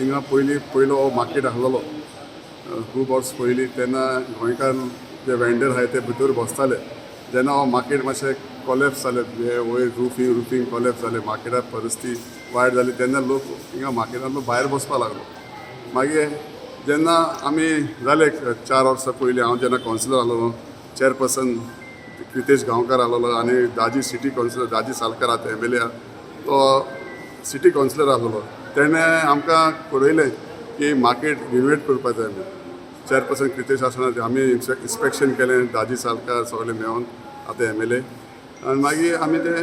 हिंगा पयलो मार्केट आहलोलो खूब वर्स पयलीं तेन्ना गोंयकार जे वेंडर आहाय ते भितर बसताले जेन्ना हो मार्केट मातशें कॉलेप्स जालें वयर रुफींग कॉलेप्स जालें मार्केटाक परिस्थिती वायट जाली तेन्ना लोक हिंगा मार्केटांतलो भायर बसपा लागलो मागीर जेन्ना आमी जाले 4 वर्सां पयलीं हांव जेन्ना कावन्सिलर आहलोलो चेअरपर्सन क्रितेश गांवकार आहलोलो आनी दाजी सिटी कावन्सिलर दाजी सालकार आतां MLA तो सिटी कावन्सिलर आहलोलो तेणें आमकां कळयलें की मार्केट रिनोवेट करपाक जाय म्हणून चेअरपर्सन क्रितेश आसतना आमी इन्स्पेक्शन केलें दाजी सालकार सगळे मेळोन आतां MLA आनी मागीर आमी ते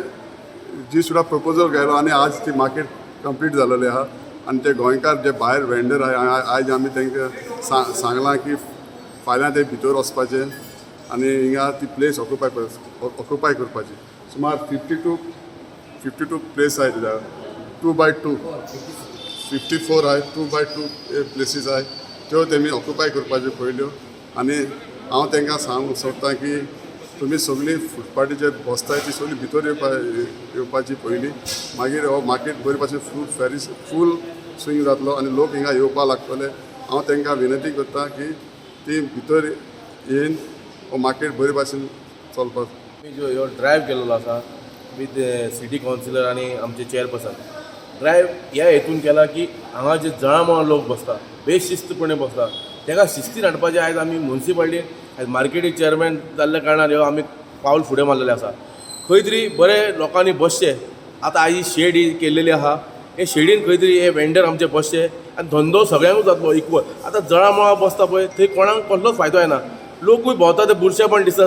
जी सुद्दां प्रपोजल घायलो आनी आज ती मार्केट कंप्लीट जालेली आहा आनी ते गोंयकार जे भायर वेंडर आहाय आयज आमी तांकां सांगलां की फाल्यां ते भितर वचपाचें आनी हिंगा ती प्लेस ऑक्युपाय करपाची सुमार 52 प्लेस आहाय तेज्या 2x2 54 आहाय 2x2 प्लेसीस आहाय त्यो तेमी ऑक्युपाय करपाच्यो पयल्यो आनी हांव तांकां सांगूंक सोदतां की तुमी सगळीं फुटपाटीचेर बसताय ती सगळीं भितर येवपाची पयलीं मागीर हो मार्केट बरे भाशेन फूल स्विंग जातलो आनी लोक हिंगा येवपा लागतले हांव तांकां विनंती करतां की ती भितर येवन हो मार्केट बरे भाशेन चलपाक मी जो ह्यो ड्रायव्ह केलेलो आसा विथ सिटी कावन्सिलर आनी आमचे चेअरपर्सन ड्रायव्ह ह्या हेतून केला की हांगा जे जळामळा लोक बसता बेशिस्तपणे बसता ताका शिस्तीन हाडपाचें आयज आमी म्युन्सिपाल्टीन आयज मार्केटी चेअरमॅन जाल्ल्या कारणान ह्यो आमी पावल फुडें मारलेलें आसा खंय तरी बरे लोकांनी बसचे आतां आयज शेड ही केल्लेली आहा हे शेडीन खंय तरी हे वेंडर आमचे बसचे आनी धंदो सगळ्यांकूच जातलो इक्वल आतां जळामळा बसता पळय थंय कोणाक कसलोच फायदो येना लोकूय भोंवता ते बुरशेपण दिसता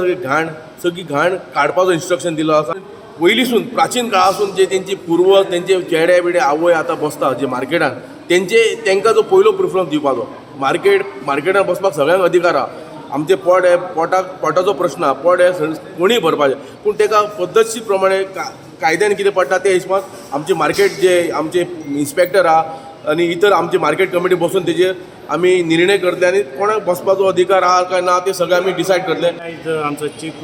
सगळी घाण काडपाचो इन्स्ट्रक्शन दिलो आसा पयलींसून प्राचीन काळासून जे तेंची पूर्वज तेंचे चेडे बिडे आवय आतां बसता जे मार्केटान तांकां जो पयलो प्रिफरन्स दिवपाचो मार्केटान बसपाक सगळ्यांक अधिकार आहा आमचे पोटाचो प्रश्न आहा पोट हे कोणीय भरपाचें पूण ताका पद्दतशीर प्रमाणे कायद्यान कितें पडटा ते हिसपान आमचे मार्केट जे आमचे इन्स्पेक्टर आहा आनी इतर आमची मार्केट कमिटी बसून तेजेर आमी निर्णय करतले आनी कोणाक बसपाचो अधिकार आहा काय ना ते सगळें आमी डिसायड करतले आयज आमचो चीफ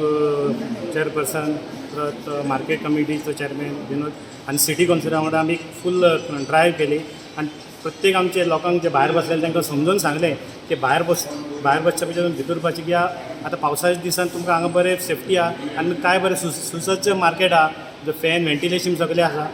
चेअरपर्सन परत मार्केट कमिटीचो चेअरमॅन विनोद आनी सिटी कावन्सिलरा वांगडा आमी फूल ड्रायव्ह केली आनी प्रत्येक आमचे लोकांक जे भायर बसलेले तांकां समजून सांगलें की भायर बसच्या पेक्षा भितर वचपाचें कित्याक आतां पावसाच्या दिसान तुमकां हांगा बरें सेफ्टी आहा आनी काय बरें सुसज्ज मार्केट आहा जो फॅन व्हेंटिलेशन सगळें आसा